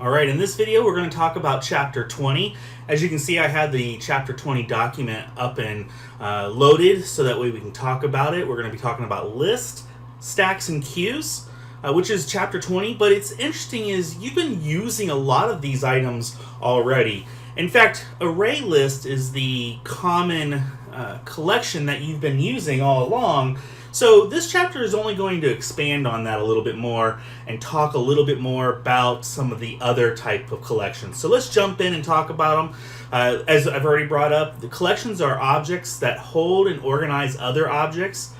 Alright, in this video we're going to talk about Chapter 20. As you can see, I had the Chapter 20 document up and loaded so that way we can talk about it. We're going to be talking about list, stacks, and queues, which is Chapter 20. But it's interesting is you've been using a lot of these items already. In fact, ArrayList is the common collection that you've been using all along. So this chapter is only going to expand on that a little bit more and talk a little bit more about some of the other type of collections. So let's jump in and talk about them. As I've already brought up, the collections are objects that hold and organize other objects,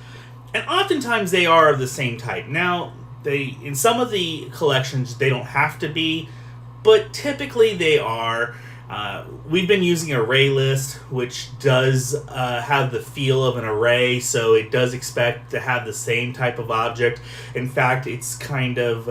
and oftentimes they are of the same type. Now, in some of the collections they don't have to be, but typically they are. We've been using ArrayList, which does have the feel of an array, so it does expect to have the same type of object. In fact, it's kind of,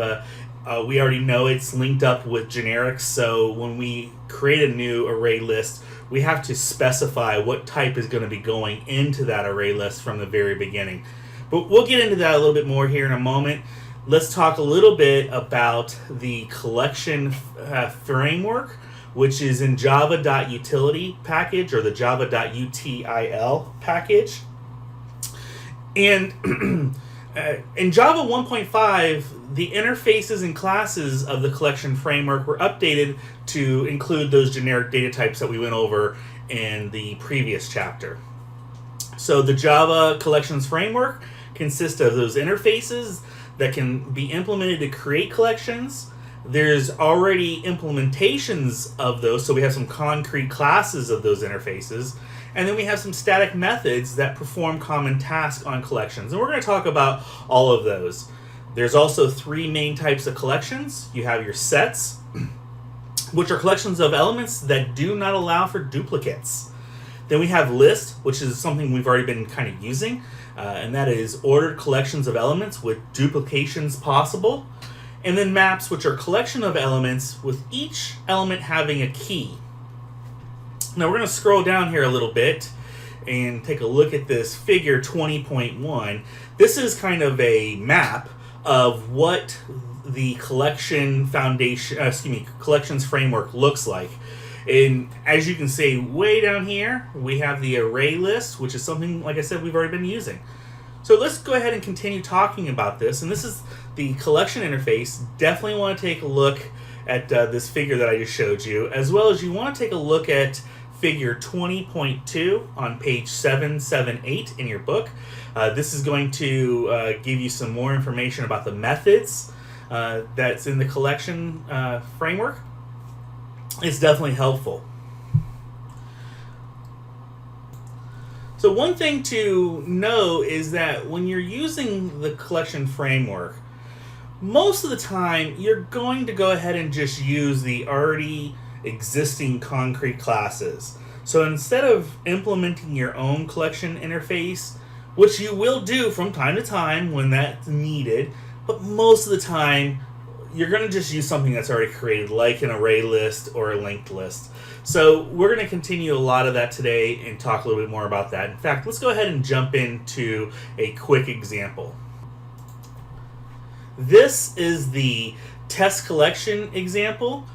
we already know it's linked up with generics, so when we create a new array list, we have to specify what type is going to be going into that array list from the very beginning. But we'll get into that a little bit more here in a moment. Let's talk a little bit about the collection framework, which is in java.utility package or the java.util package. And in Java 1.5, the interfaces and classes of the collection framework were updated to include those generic data types that we went over in the previous chapter. So the Java collections framework consists of those interfaces that can be implemented to create collections. There's already implementations of those, so we have some concrete classes of those interfaces, and then we have some static methods that perform common tasks on collections, and we're going to talk about all of those. There's also three main types of collections. You have your sets, which are collections of elements that do not allow for duplicates. Then we have list, which is something we've already been kind of using, and that is ordered collections of elements with duplications possible. And then maps, which are a collection of elements with each element having a key. Now we're going to scroll down here a little bit and take a look at this figure 20.1. This is kind of a map of what the collections framework looks like. And as you can see, way down here, we have the array list, which is something, like I said, we've already been using. So let's go ahead and continue talking about this. And this is the collection interface. Definitely want to take a look at this figure that I just showed you, as well as you want to take a look at figure 20.2 on page 778 in your book. This is going to give you some more information about the methods that's in the collection framework. It's definitely helpful. So one thing to know is that when you're using the collection framework, most of the time you're going to go ahead and just use the already existing concrete classes. So instead of implementing your own collection interface, which you will do from time to time when that's needed, but most of the time you're going to just use something that's already created, like an array list or a linked list. So we're going to continue a lot of that today and talk a little bit more about that. In fact, let's go ahead and jump into a quick example. This is the test collection example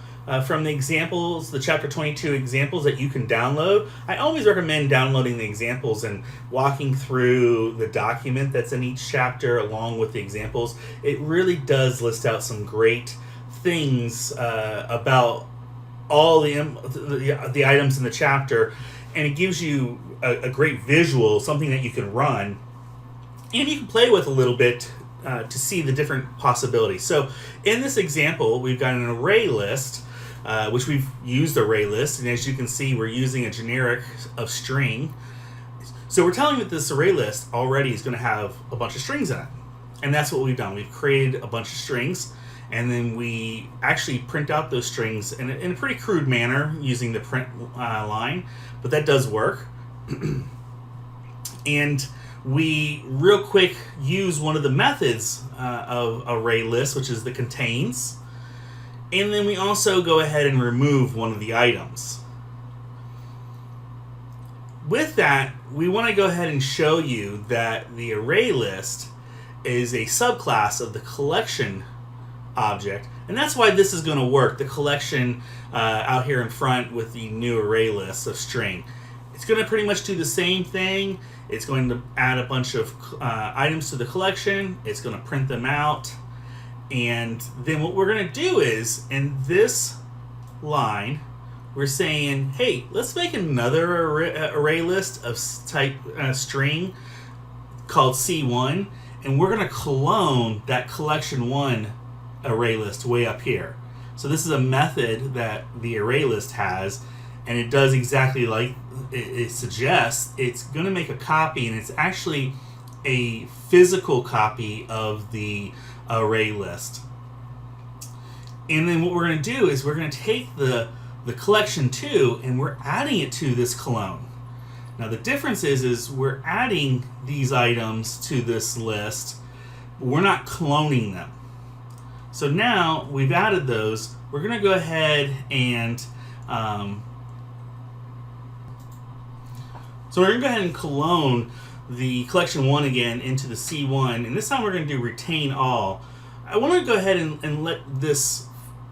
from the examples, the Chapter 22 examples that you can download. I always recommend downloading the examples and walking through the document that's in each chapter along with the examples. It really does list out some great things about all the items in the chapter, and it gives you a great visual, something that you can run, and you can play with a little bit to see the different possibilities. So in this example, we've got an array list, which we've used array list, and as you can see, we're using a generic of string. So we're telling that this array list already is going to have a bunch of strings in it, and that's what we've done. We've created a bunch of strings, and then we actually print out those strings in a pretty crude manner using the print line, but that does work. And we real quick use one of the methods of ArrayList, which is the contains, and then we also go ahead and remove one of the items. With that, we want to go ahead and show you that the ArrayList is a subclass of the collection object And that's why this is going to work, the collection out here in front with the new array list of string. It's going to pretty much do the same thing. It's going to add a bunch of items to the collection. It's going to print them out. And then what we're going to do is, in this line, we're saying, hey, let's make another array list of type string called C1. And we're going to clone that collection 1 array list way up here. So this is a method that the array list has, and it does exactly like it suggests. It's going to make a copy, and it's actually a physical copy of the array list. And then what we're going to do is we're going to take the collection 2 and we're adding it to this clone. Now the difference is we're adding these items to this list, but we're not cloning them. So now we've added those. We're going to go ahead and clone the collection 1 again into the C1, and this time we're going to do retain all. I want to go ahead and let this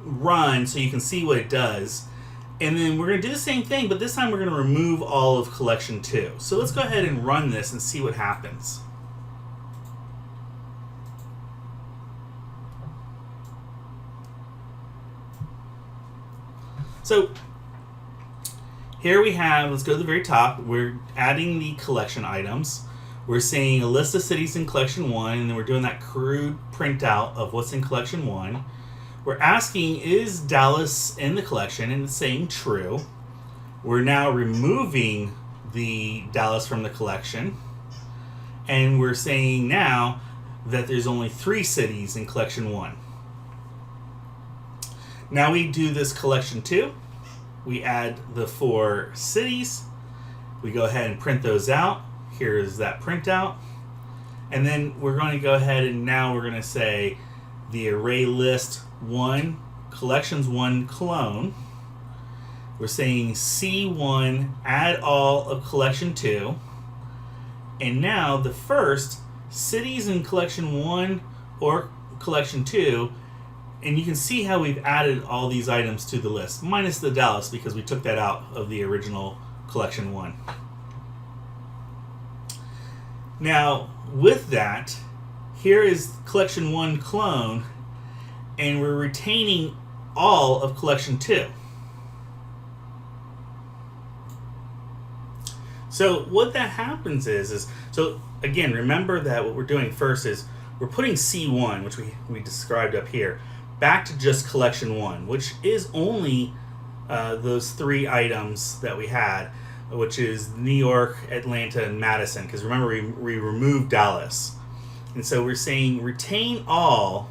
run so you can see what it does. And then we're going to do the same thing, but this time we're going to remove all of collection 2. So let's go ahead and run this and see what happens. So here we have, let's go to the very top, we're adding the collection items. We're saying a list of cities in collection 1, and then we're doing that crude printout of what's in collection 1. We're asking, is Dallas in the collection? And it's saying true. We're now removing the Dallas from the collection. And we're saying now that there's only 3 cities in collection 1. Now we do this collection 2. We add the 4 cities. We go ahead and print those out. Here's that printout. And then we're going to go ahead and now we're going to say the array list 1, collections 1 clone. We're saying C1 add all of collection 2. And now the first cities in collection 1 or collection 2, and you can see how we've added all these items to the list, minus the Dallas because we took that out of the original collection 1. Now with that, here is collection 1 clone, and we're retaining all of collection 2. So what that happens is so again, remember that what we're doing first is we're putting C1, which we described up here, back to just collection 1, which is only those 3 items that we had, which is New York, Atlanta, and Madison, because remember we removed Dallas. And so we're saying retain all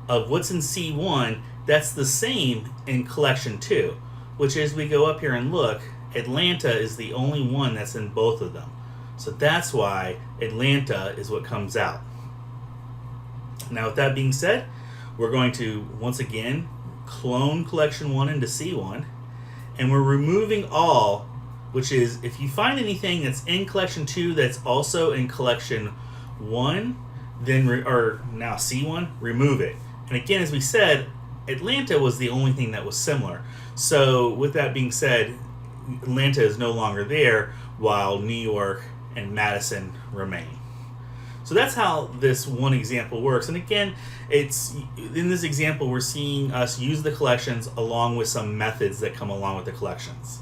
of what's in C1. That's the same in collection 2, which as we go up here and look, Atlanta is the only one that's in both of them. So that's why Atlanta is what comes out. Now with that being said, we're going to once again clone collection 1 into C1, and we're removing all, which is if you find anything that's in collection 2 that's also in collection 1, then or now C1, remove it. And again, as we said, Atlanta was the only thing that was similar. So with that being said, Atlanta is no longer there while New York and Madison remain. So that's how this one example works. And again, it's in this example we're seeing us use the collections along with some methods that come along with the collections.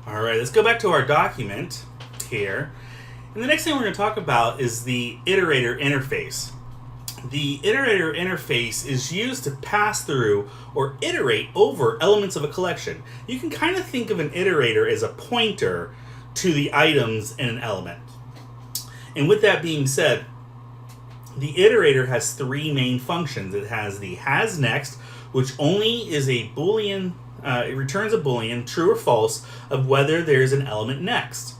All right, let's go back to our document here. And the next thing we're going to talk about is the iterator interface. The iterator interface is used to pass through or iterate over elements of a collection. You can kind of think of an iterator as a pointer to the items in an element. And with that being said, the iterator has 3 main functions. It has the hasNext, which only is a Boolean, it returns a Boolean, true or false, of whether there's an element next.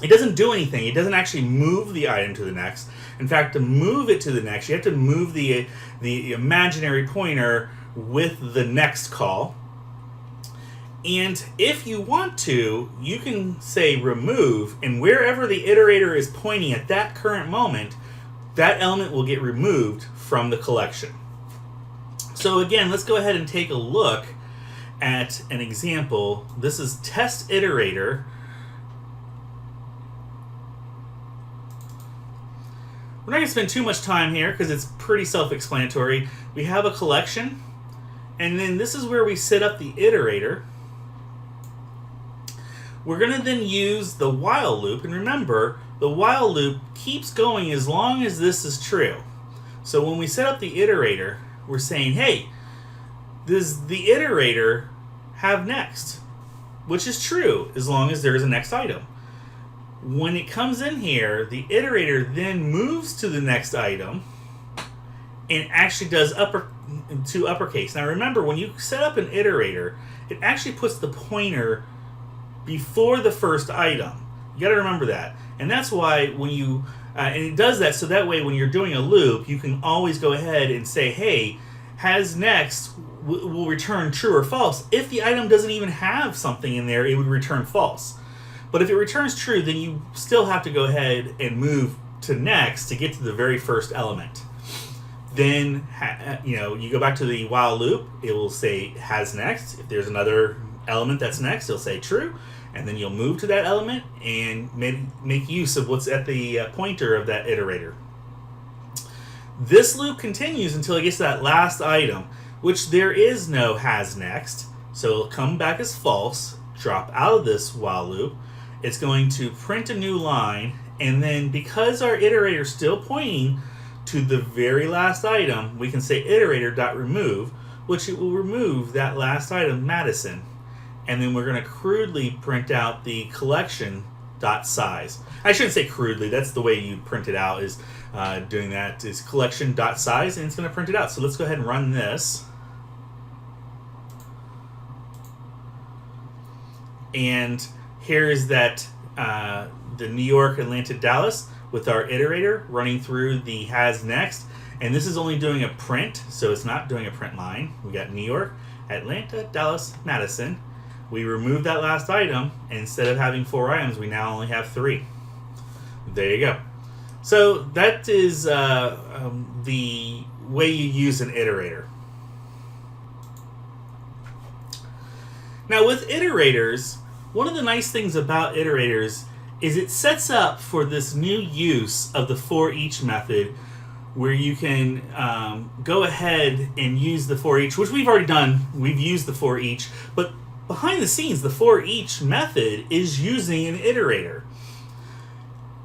It doesn't do anything. It doesn't actually move the item to the next. In fact, to move it to the next, you have to move the imaginary pointer with the next call. And if you want to, you can say remove, and wherever the iterator is pointing at that current moment, that element will get removed from the collection. So again, let's go ahead and take a look at an example. This is test iterator. We're not going to spend too much time here because it's pretty self-explanatory. We have a collection, and then this is where we set up the iterator. We're going to then use the while loop, and remember, the while loop keeps going as long as this is true. So when we set up the iterator, we're saying, hey, does the iterator have next? Which is true as long as there's a next item. When it comes in here, the iterator then moves to the next item and actually does uppercase. Now remember, when you set up an iterator, it actually puts the pointer before the first item. You got to remember that. And that's why when you, and it does that so that way when you're doing a loop, you can always go ahead and say, hey, has next will return true or false. If the item doesn't even have something in there, it would return false. But if it returns true, then you still have to go ahead and move to next to get to the very first element. Then, you go back to the while loop. It will say has next. If there's another element that's next, it'll say true. And then you'll move to that element and make use of what's at the pointer of that iterator. This loop continues until it gets to that last item, which there is no has next. So it'll come back as false, drop out of this while loop. It's going to print a new line, and then because our iterator is still pointing to the very last item, we can say iterator.remove, which it will remove that last item, Madison. And then we're going to crudely print out the collection.size. I shouldn't say crudely, that's the way you print it out, is doing that, is collection.size, and it's going to print it out. So let's go ahead and run this. And here is that the New York, Atlanta, Dallas with our iterator running through the has next. And this is only doing a print, so it's not doing a print line. We got New York, Atlanta, Dallas, Madison. We removed that last item, and instead of having 4 items, we now only have 3. There you go. So that is the way you use an iterator. Now with iterators, one of the nice things about iterators is it sets up for this new use of the for each method, where you can go ahead and use the for each, which we've already done. We've used the for each, but behind the scenes, the for each method is using an iterator.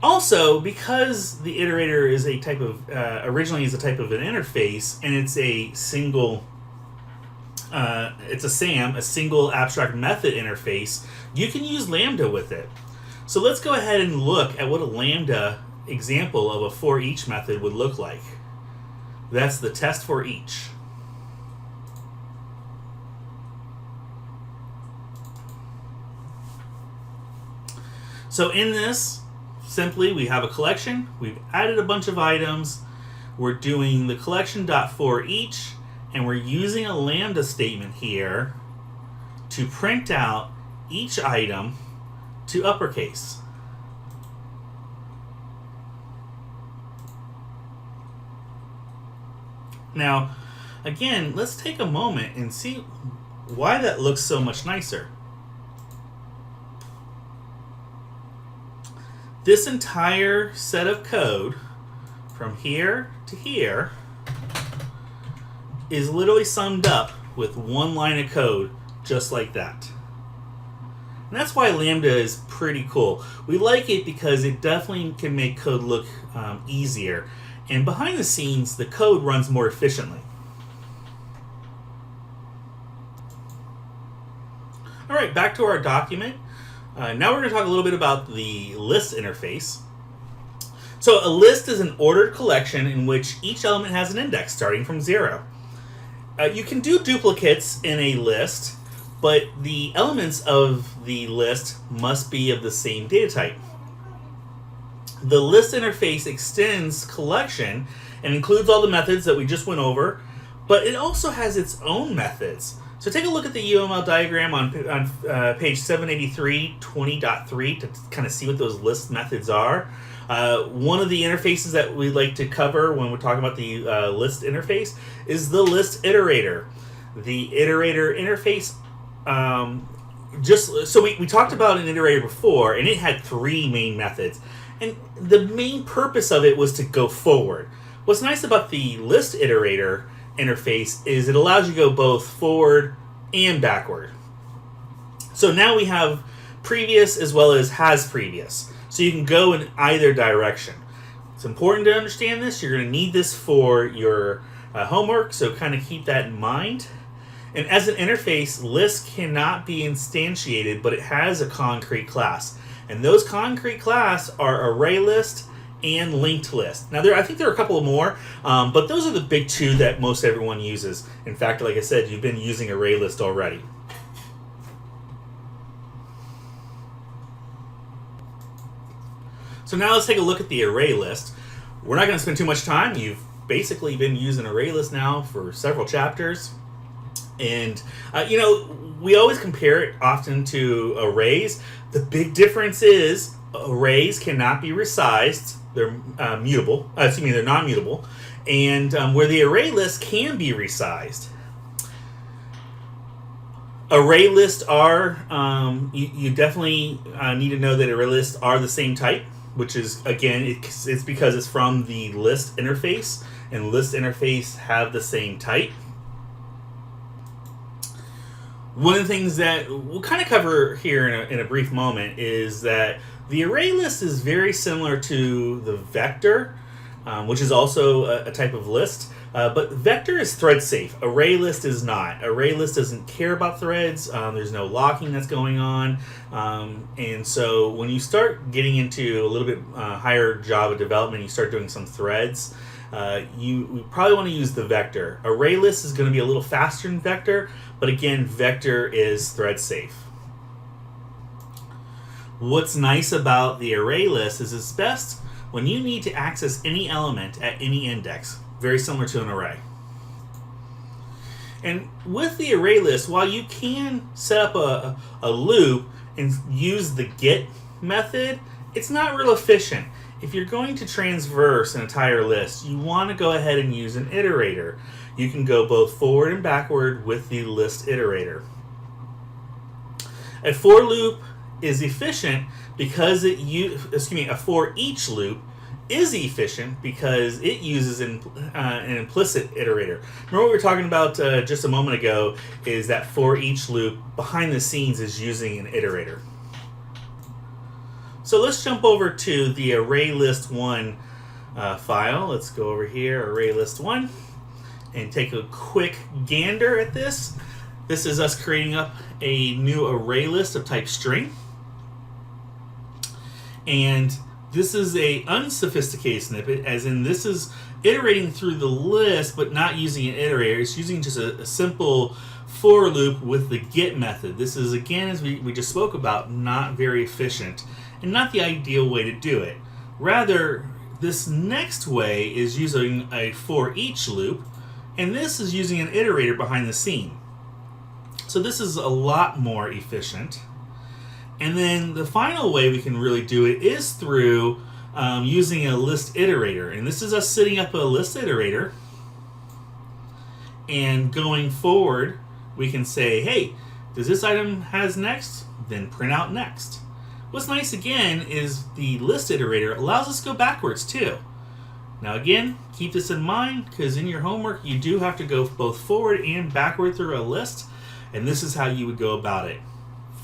Also, because the iterator is a type of, originally is a type of an interface, and it's a single, it's a SAM, a single abstract method interface, you can use Lambda with it. So let's go ahead and look at what a Lambda example of a for each method would look like. That's the test for each. So in this, simply we have a collection, we've added a bunch of items, we're doing the collection.forEach, and we're using a Lambda statement here to print out each item to uppercase. Now, again, let's take a moment and see why that looks so much nicer. This entire set of code from here to here is literally summed up with one line of code just like that. And that's why Lambda is pretty cool. We like it because it definitely can make code look easier. And behind the scenes, the code runs more efficiently. All right, back to our document. Now we're going to talk a little bit about the list interface. So a list is an ordered collection in which each element has an index starting from 0. You can do duplicates in a list, but the elements of the list must be of the same data type. The list interface extends collection and includes all the methods that we just went over, but it also has its own methods. So take a look at the UML diagram on page 783, 20.3 to kind of see what those list methods are. One of the interfaces that we like to cover when we're talking about the list interface is the list iterator. The iterator interface, just so we talked about an iterator before, and it had three main methods. And the main purpose of it was to go forward. What's nice about the list iterator interface is it allows you to go both forward and backward. So now we have previous as well as has previous. So you can go in either direction. It's important to understand this. You're going to need this for your homework, so kind of keep that in mind. And as an interface, list cannot be instantiated, but it has a concrete class. And those concrete class are ArrayList and linked list. Now, I think there are a couple more, but those are the big two that most everyone uses. In fact, like I said, you've been using ArrayList already. So now let's take a look at the ArrayList. We're not going to spend too much time. You've basically been using ArrayList now for several chapters. And, we always compare it often to arrays. The big difference is arrays cannot be resized. They're mutable. They're non-mutable. And where the ArrayList can be resized. ArrayList are, you definitely need to know that ArrayList are the same type, which is, again, it's because it's from the list interface, and list interface have the same type. One of the things that we'll kind of cover here in a brief moment is that the ArrayList is very similar to the vector, which is also a type of list. But vector is thread safe. ArrayList is not. ArrayList doesn't care about threads. There's no locking that's going on. And so when you start getting into a little bit higher Java development, you start doing some threads, you probably want to use the vector. ArrayList is going to be a little faster than vector, but again, vector is thread safe. What's nice about the ArrayList is it's best when you need to access any element at any index, very similar to an array. And with the ArrayList, while you can set up a loop and use the get method, it's not real efficient. If you're going to transverse an entire list, you want to go ahead and use an iterator. You can go both forward and backward with the list iterator. A for loop is efficient because a for each loop is efficient because it uses an implicit iterator. Remember what we were talking about just a moment ago is that for each loop behind the scenes is using an iterator. So let's jump over to the ArrayList1 file. Let's go over here, ArrayList1, and take a quick gander at this. This is us creating up a new ArrayList of type string. And this is a unsophisticated snippet, as in this is iterating through the list but not using an iterator. It's using just a simple for loop with the get method. This is, again, as we just spoke about, not very efficient and not the ideal way to do it. Rather, this next way is using a for each loop, and this is using an iterator behind the scene. So this is a lot more efficient. And then the final way we can really do it is through using a list iterator. And this is us setting up a list iterator. And going forward, we can say, hey, does this item has next? Then print out next. What's nice again is the list iterator allows us to go backwards too. Now again, keep this in mind because in your homework you do have to go both forward and backward through a list. And this is how you would go about it.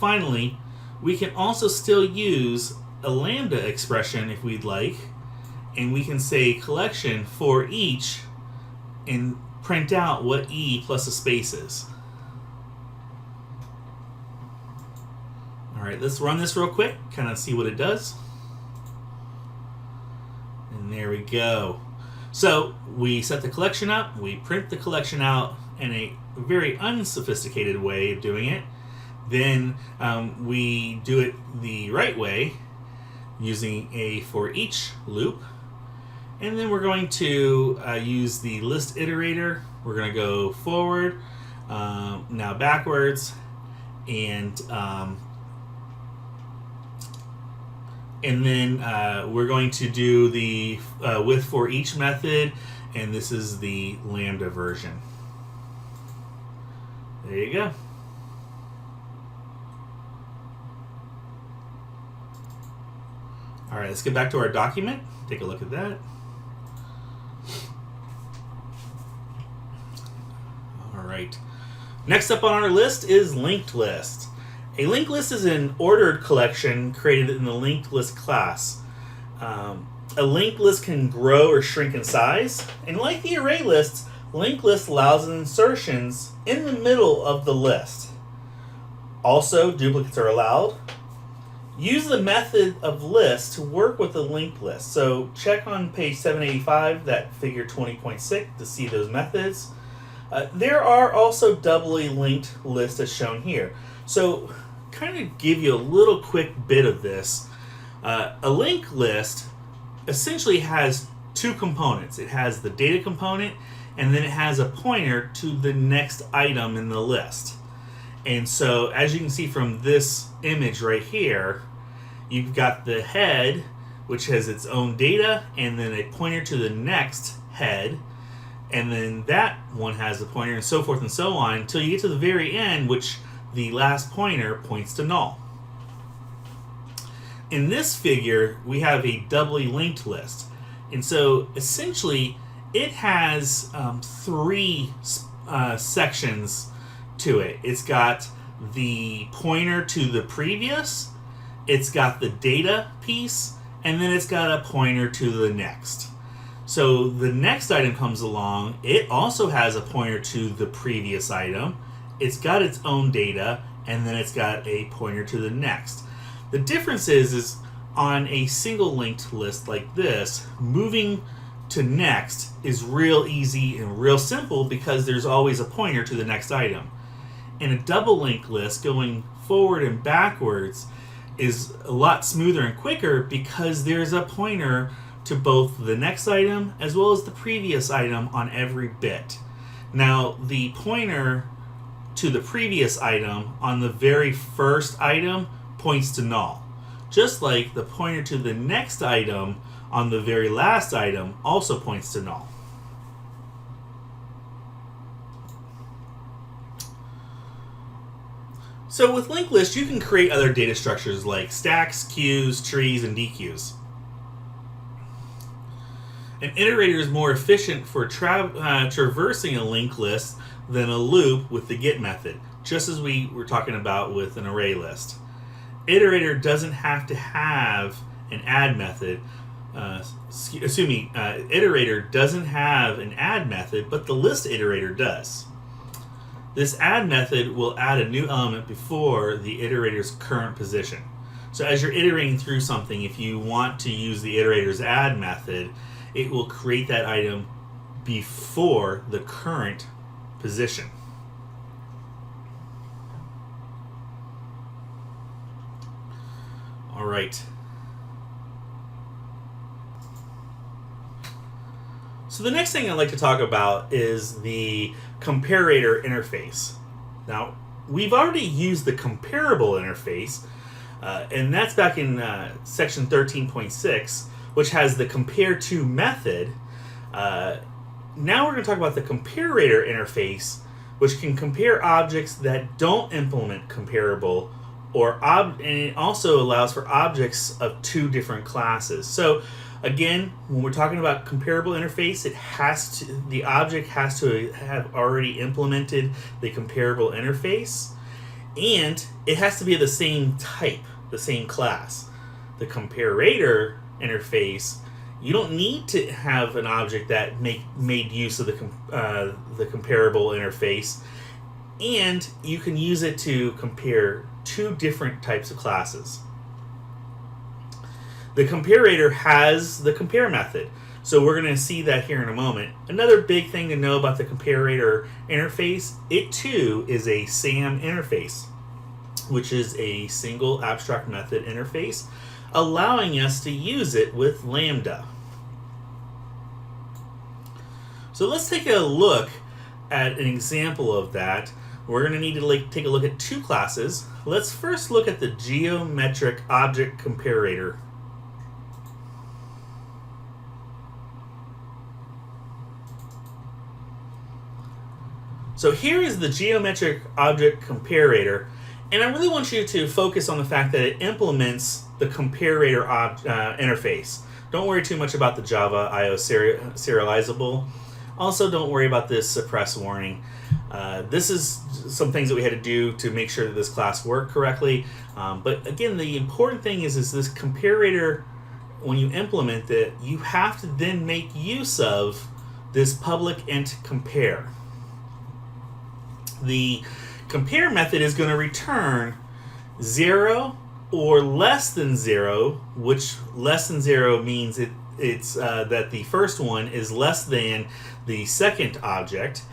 Finally, we can also still use a lambda expression if we'd like, and we can say collection for each and print out what E plus a space is. Alright, let's run this real quick, kind of see what it does. And there we go. So we set the collection up, we print the collection out in a very unsophisticated way of doing it. Then we do it the right way using a for each loop. And then we're going to use the list iterator. We're going to go forward, now backwards, and And then we're going to do the with for each method, and this is the lambda version. There you go. All right, let's get back to our document. Take a look at that. All right. Next up on our list is linked list. A linked list is an ordered collection created in the linked list class. A linked list can grow or shrink in size, and like the array lists, linked list allows insertions in the middle of the list. Also, duplicates are allowed. Use the method of list to work with a linked list. So check on page 785, that figure 20.6, to see those methods. There are also doubly linked lists as shown here. So kind of give you a little quick bit of this. A linked list essentially has two components. It has the data component, and then it has a pointer to the next item in the list. And so as you can see from this image right here, you've got the head, which has its own data, and then a pointer to the next head, and then that one has a pointer, and so forth and so on, until you get to the very end, which the last pointer points to null. In this figure, we have a doubly linked list. And so essentially, it has three sections to it. It's got the pointer to the previous, it's got the data piece, and then it's got a pointer to the next. So the next item comes along, it also has a pointer to the previous item, it's got its own data, and then it's got a pointer to the next. The difference is on a single linked list like this, moving to next is real easy and real simple because there's always a pointer to the next item. In a double linked list, going forward and backwards is a lot smoother and quicker because there's a pointer to both the next item as well as the previous item on every bit. Now, the pointer to the previous item on the very first item points to null, just like the pointer to the next item on the very last item also points to null. So with linked lists, you can create other data structures like stacks, queues, trees, and dequeues. An iterator is more efficient for traversing a linked list than a loop with the get method, just as we were talking about with an array list. Iterator doesn't have to have an add method. Iterator doesn't have an add method, but the list iterator does. This add method will add a new element before the iterator's current position. So as you're iterating through something, if you want to use the iterator's add method, it will create that item before the current position. All right. So the next thing I'd like to talk about is the Comparator interface. Now, we've already used the comparable interface, and that's back in section 13.6, which has the compare to method. Now we're going to talk about the Comparator interface, which can compare objects that don't implement comparable, and it also allows for objects of two different classes. So again, when we're talking about comparable interface, the object has to have already implemented the comparable interface, and it has to be of the same type, the same class. The comparator interface, you don't need to have an object that made use of the comparable interface, and you can use it to compare two different types of classes. The comparator has the compare method, so we're going to see that here in a moment. Another big thing to know about the comparator interface, it too is a SAM interface, which is a single abstract method interface, allowing us to use it with Lambda. So let's take a look at an example of that. We're going to need to take a look at two classes. Let's first look at the geometric object comparator So here is the geometric object comparator, and I really want you to focus on the fact that it implements the comparator interface. Don't worry too much about the Java IO serializable. Also, don't worry about this suppress warning. This is some things that we had to do to make sure that this class worked correctly. But again, the important thing is this comparator, when you implement it, you have to then make use of this public int compare. The compare method is going to return 0 or less than 0, which less than 0 means it's that the first one is less than the second object,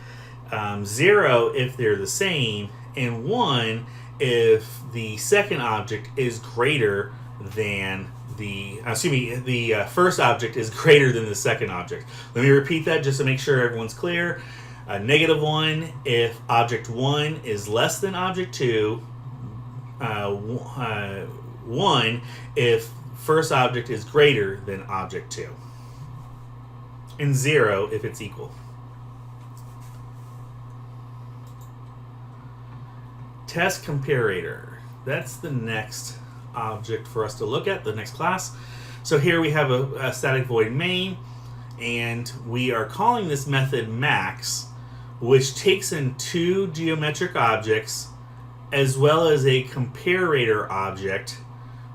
0 if they're the same, and 1 if the second object is greater than the first object is greater than the second object. Let me repeat that just to make sure everyone's clear. -1 if object 1 is less than object 2. 1 if first object is greater than object 2. And 0 if it's equal. Test comparator. That's the next object for us to look at, the next class. So here we have a static void main, and we are calling this method max, which takes in 2 geometric objects as well as a comparator object,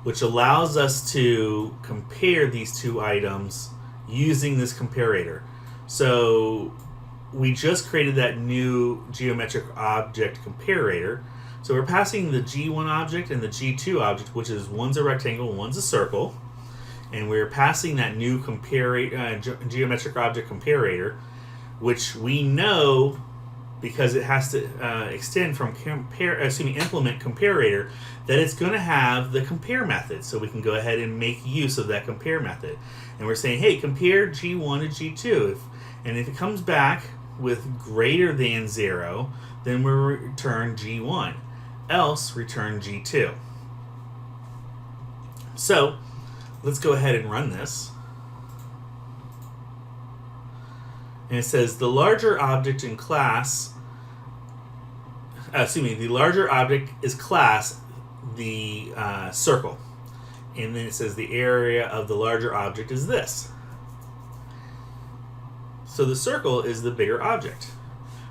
which allows us to compare these 2 items using this comparator. So we just created that new geometric object comparator. So we're passing the G1 object and the G2 object, which is one's a rectangle, one's a circle, and we're passing that new geometric object comparator, which we know because it has to extend from implement comparator, that it's going to have the compare method. So we can go ahead and make use of that compare method, and we're saying, hey, compare G1 to G2, and if it comes back with greater than 0, then we'll return G1. Else return G2. So let's go ahead and run this. And it says the larger object in class, the larger object is class, the circle. And then it says the area of the larger object is this. So the circle is the bigger object.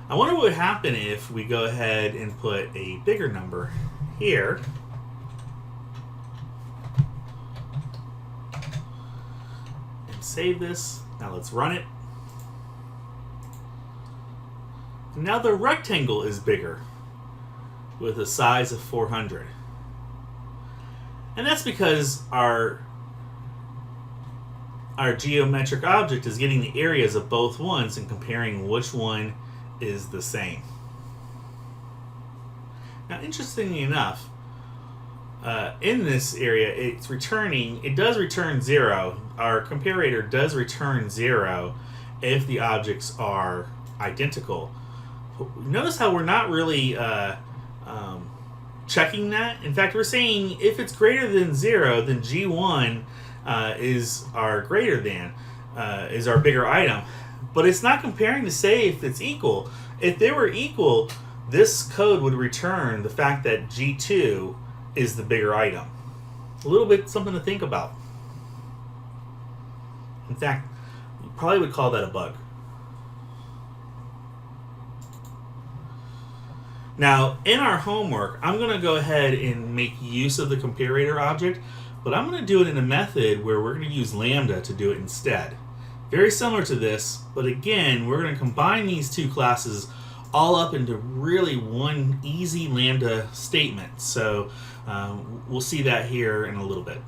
I wonder what would happen if we go ahead and put a bigger number here. And save this. Now let's run it. Now the rectangle is bigger with a size of 400. And that's because our geometric object is getting the areas of both ones and comparing which one is the same. Now, interestingly enough, in this area, it does return 0. Our comparator does return 0 if the objects are identical. Notice how we're not really checking that. In fact, we're saying if it's greater than 0, then G1 is our greater than, is our bigger item. But it's not comparing to say if it's equal. If they were equal, this code would return the fact that G2 is the bigger item. A little bit something to think about. In fact, you probably would call that a bug. Now, in our homework, I'm going to go ahead and make use of the comparator object, but I'm going to do it in a method where we're going to use lambda to do it instead. Very similar to this, but again, we're going to combine these 2 classes all up into really one easy lambda statement. So we'll see that here in a little bit.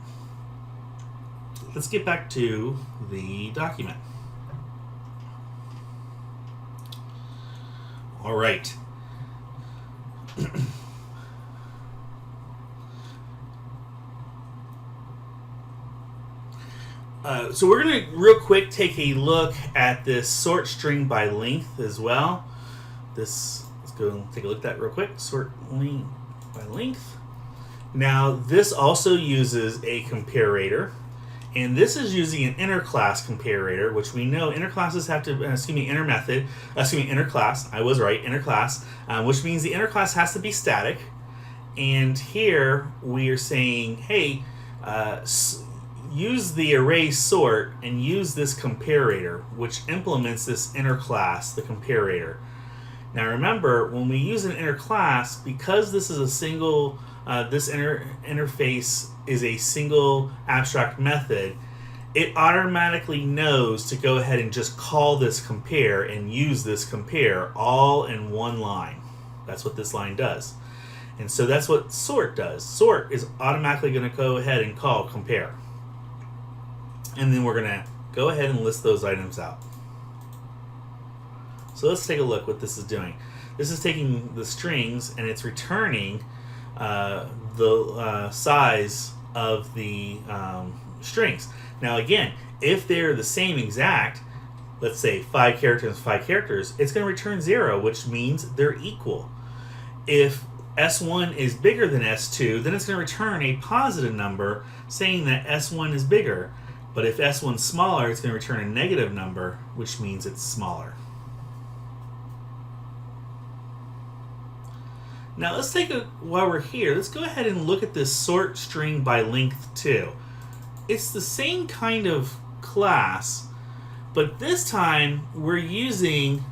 Let's get back to the document. All right. So we're going to real quick take a look at this sort string by length as well. Let's go and take a look at that real quick. Sort by length. Now this also uses a comparator, And this is using an inner class comparator, which we know inner classes have to, inner method, inner class, I was right, inner class, which means the inner class has to be static. And here we are saying, hey, use the array sort and use this comparator, which implements this inner class, the comparator. Now remember, when we use an inner class, because this is a single, this interface is a single abstract method, it automatically knows to go ahead and just call this compare and use this compare all in one line. That's what this line does. And so that's what sort does. Sort is automatically going to go ahead and call compare. And then we're going to go ahead and list those items out. So let's take a look what this is doing. This is taking the strings and it's returning the size of the strings. Now again, if they're the same exact, let's say 5 characters, 5 characters, it's going to return 0, which means they're equal. If S1 is bigger than S2, then it's going to return a positive number saying that S1 is bigger. But if S1 is smaller, it's going to return a negative number, which means it's smaller. Now let's take while we're here, let's go ahead and look at this sort string by length too. It's the same kind of class, but this time we're using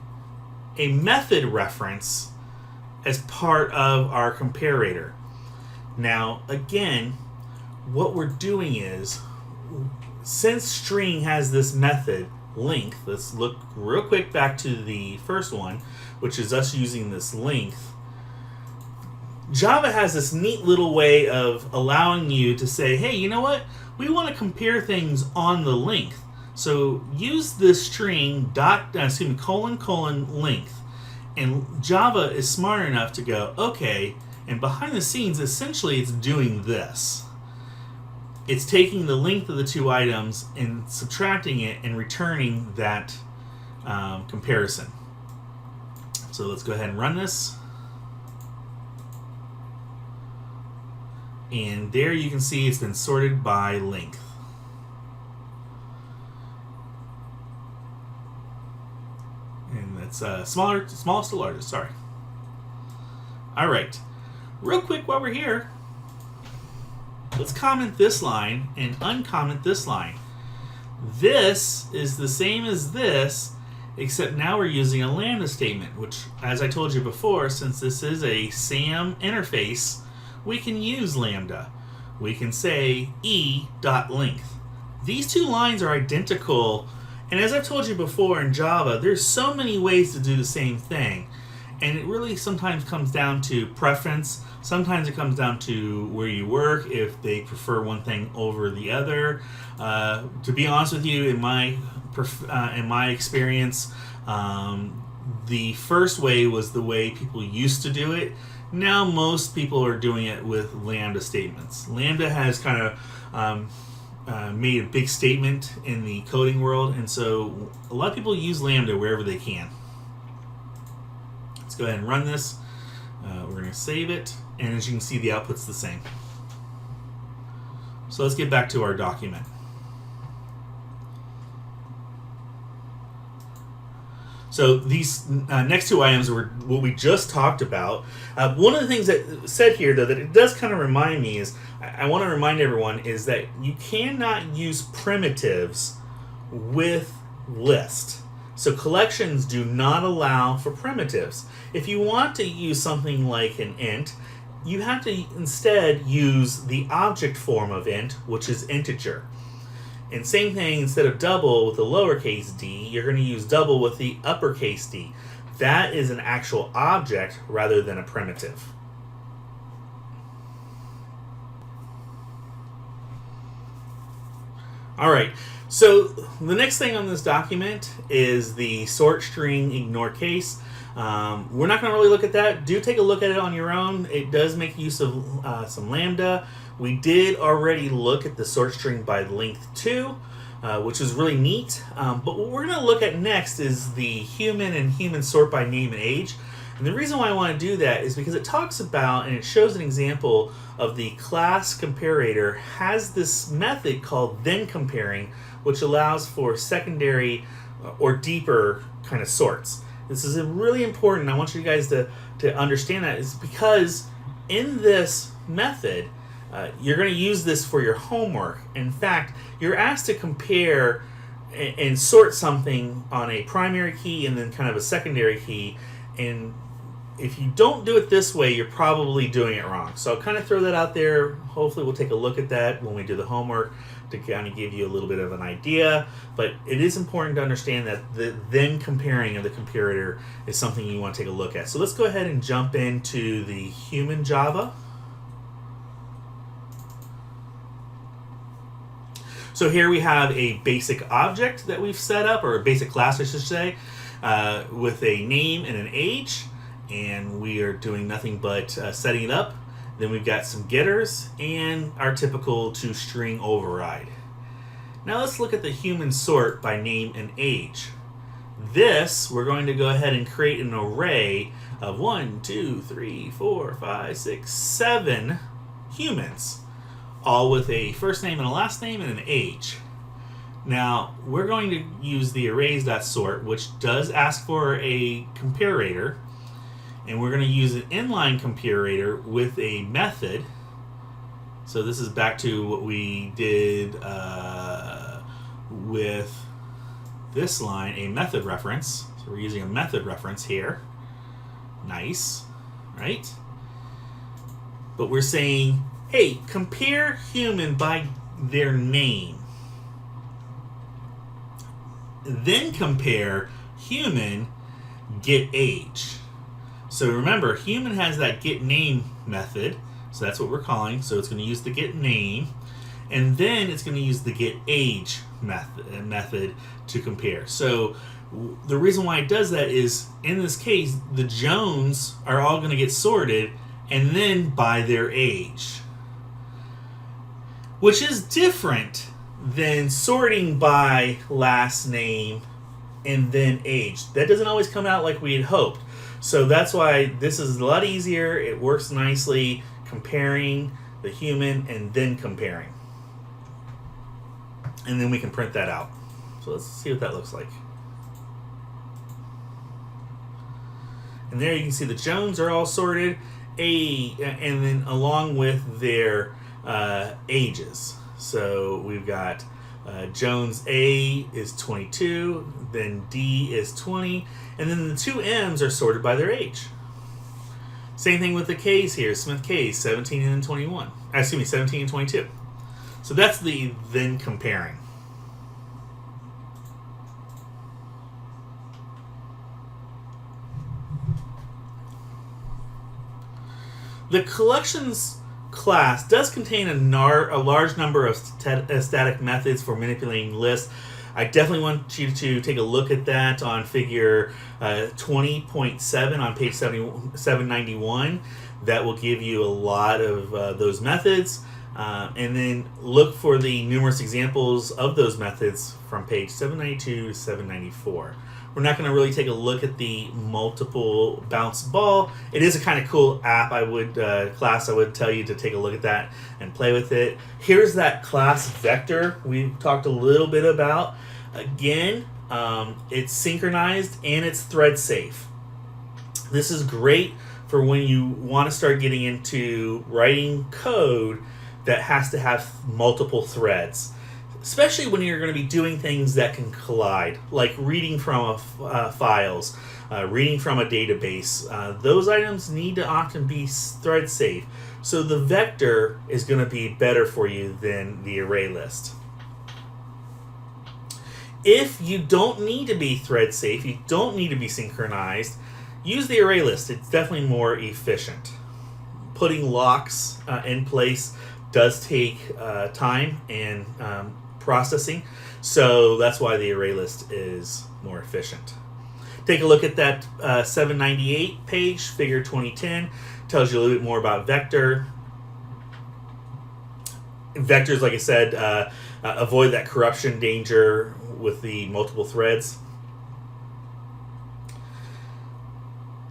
a method reference as part of our comparator. Now again, what we're doing is, since string has this method length, let's look real quick back to the first one, which is us using this length. Java has this neat little way of allowing you to say, hey, you know what? We want to compare things on the length. So use this string colon length. And Java is smart enough to go, okay, and behind the scenes, essentially it's doing this. It's taking the length of the two items and subtracting it and returning that comparison. So let's go ahead and run this. And there you can see it's been sorted by length. And that's smallest to largest, sorry. All right, real quick while we're here, let's comment this line and uncomment this line. This is the same as this, except now we're using a lambda statement, which, as I told you before, since this is a SAM interface, we can use lambda. We can say e.length. These two lines are identical, and as I've told you before in Java, there's so many ways to do the same thing, and it really sometimes comes down to preference. Sometimes it comes down to where you work, if they prefer one thing over the other. To be honest with you, in my experience, the first way was the way people used to do it. Now most people are doing it with lambda statements. Lambda has kind of made a big statement in the coding world, and so a lot of people use lambda wherever they can. Let's go ahead and run this. We're going to save it, and as you can see, the output's the same. So let's get back to our document. So these next two items were what we just talked about. One of the things that said here, though, that it does kind of remind me is, I want to remind everyone, is that you cannot use primitives with list. So collections do not allow for primitives. If you want to use something like an int, you have to instead use the object form of int, which is integer. And same thing, instead of double with the lowercase d, you're going to use double with the uppercase d. That is an actual object rather than a primitive. All right, so the next thing on this document is the sort string ignore case. We're not going to really look at that. Do take a look at it on your own. It does make use of some lambda. We did already look at the sort string by length too, which is really neat. But what we're going to look at next is the human and human sort by name and age. And the reason why I want to do that is because it talks about and it shows an example of the class comparator has this method called then comparing, which allows for secondary or deeper kind of sorts. This is really important. I want you guys to understand that is because in this method, you're going to use this for your homework. In fact, you're asked to compare and sort something on a primary key and then kind of a secondary key. And if you don't do it this way, you're probably doing it wrong. So I'll kind of throw that out there. Hopefully we'll take a look at that when we do the homework to kind of give you a little bit of an idea. But it is important to understand that the then comparing of the comparator is something you want to take a look at. So let's go ahead and jump into the human Java. So here we have a basic object that we've set up, or a basic class I should say, with a name and an age. And we are doing nothing but setting it up. Then we've got some getters and our typical toString override. Now let's look at the human sort by name and age. This, we're going to go ahead and create an array of 1, 2, 3, 4, 5, 6, 7 humans, all with a first name and a last name and an age. Now we're going to use the arrays.sort, which does ask for a comparator. And we're going to use an inline comparator with a method. So this is back to what we did with this line, a method reference. So we're using a method reference here. Nice, right? But we're saying, hey, compare human by their name. Then compare human get age. So remember, human has that get name method, so that's what we're calling. So it's going to use the get name, and then it's going to use the get age method to compare. So the reason why it does that is, in this case, the Jones are all going to get sorted, and then by their age, which is different than sorting by last name and then age. That doesn't always come out like we had hoped. So that's why this is a lot easier. It works nicely, comparing the human and then comparing. And then we can print that out. So let's see what that looks like. And there you can see the Jones are all sorted, and then along with their ages. So we've got Jones A is 22, then D is 20, and then the two M's are sorted by their age. Same thing with the K's here, Smith K's, 17 and 21. Excuse me, 17 and 22. So that's the then comparing. The collections class does contain a large number of static methods for manipulating lists. I definitely want you to take a look at that on figure 20.7 on page 791. That will give you a lot of those methods. And then look for the numerous examples of those methods from page 792 to 794. We're not going to really take a look at the multiple bounce ball. It is a kind of cool app. I would tell you to take a look at that and play with it. Here's that class vector we talked a little bit about. Again, it's synchronized and it's thread safe. This is great for when you want to start getting into writing code that has to have multiple threads. Especially when you're going to be doing things that can collide, like reading from files, reading from a database. Those items need to often be thread safe. So the vector is going to be better for you than the array list. If you don't need to be thread safe, you don't need to be synchronized, use the array list. It's definitely more efficient. Putting locks in place does take time and processing, so that's why the array list is more efficient. Take a look at that 798 page, figure 2010, tells you a little bit more about vector. Vectors, like I said, avoid that corruption danger with the multiple threads.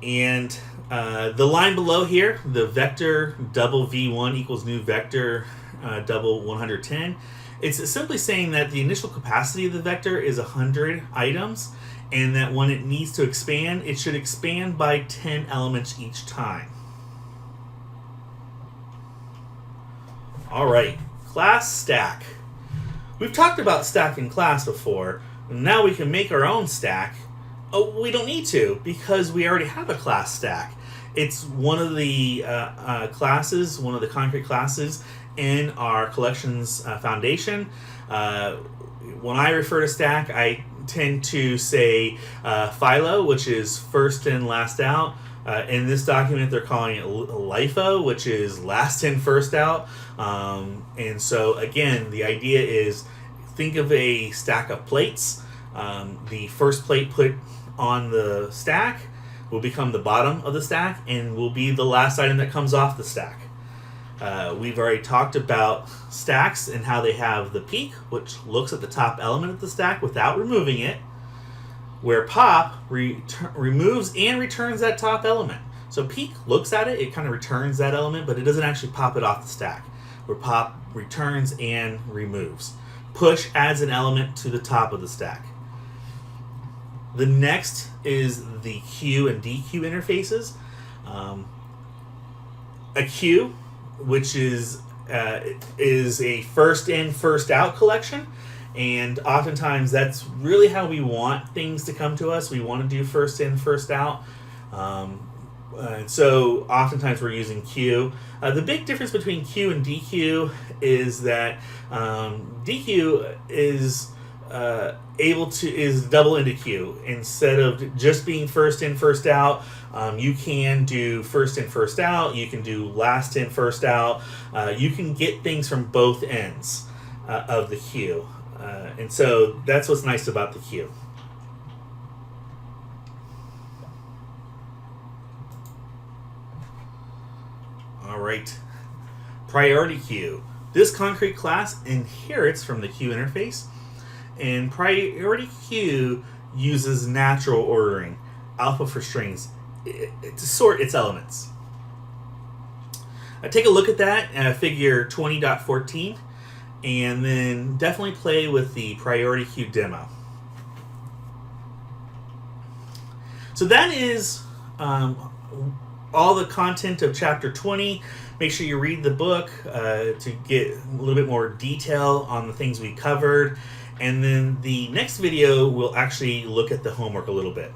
And the line below here, the vector double v1 equals new vector double 110, it's simply saying that the initial capacity of the vector is 100 items, and that when it needs to expand, it should expand by 10 elements each time. All right, class stack. We've talked about stack in class before. Now we can make our own stack. Oh, we don't need to, because we already have a class stack. It's one of the classes, one of the concrete classes in our collections foundation. When I refer to stack, I tend to say philo, which is first in, last out. In this document, they're calling it LIFO, which is last in, first out. And so, again, the idea is, think of a stack of plates. The first plate put on the stack will become the bottom of the stack and will be the last item that comes off the stack. We've already talked about stacks and how they have the peak, which looks at the top element of the stack without removing it, where pop removes and returns that top element. So peak looks at it, it kind of returns that element, but it doesn't actually pop it off the stack, where pop returns and removes. Push adds an element to the top of the stack. The next is the Q and DQ interfaces. A queue, which is a first in, first out collection, and oftentimes that's really how we want things to come to us. We want to do first in, first out. So oftentimes we're using Q. The big difference between Q and DQ is that DQ is is double into Q. Instead of just being first in, first out, you can do first in, first out. You can do last in, first out. You can get things from both ends of the queue. And so that's what's nice about the queue. All right. Priority queue. This concrete class inherits from the queue interface, and priority queue uses natural ordering, alpha for strings, to sort its elements. Take a look at that, figure 20.14, and then definitely play with the priority queue demo. So that is all the content of chapter 20. Make sure you read the book to get a little bit more detail on the things we covered. And then the next video will actually look at the homework a little bit.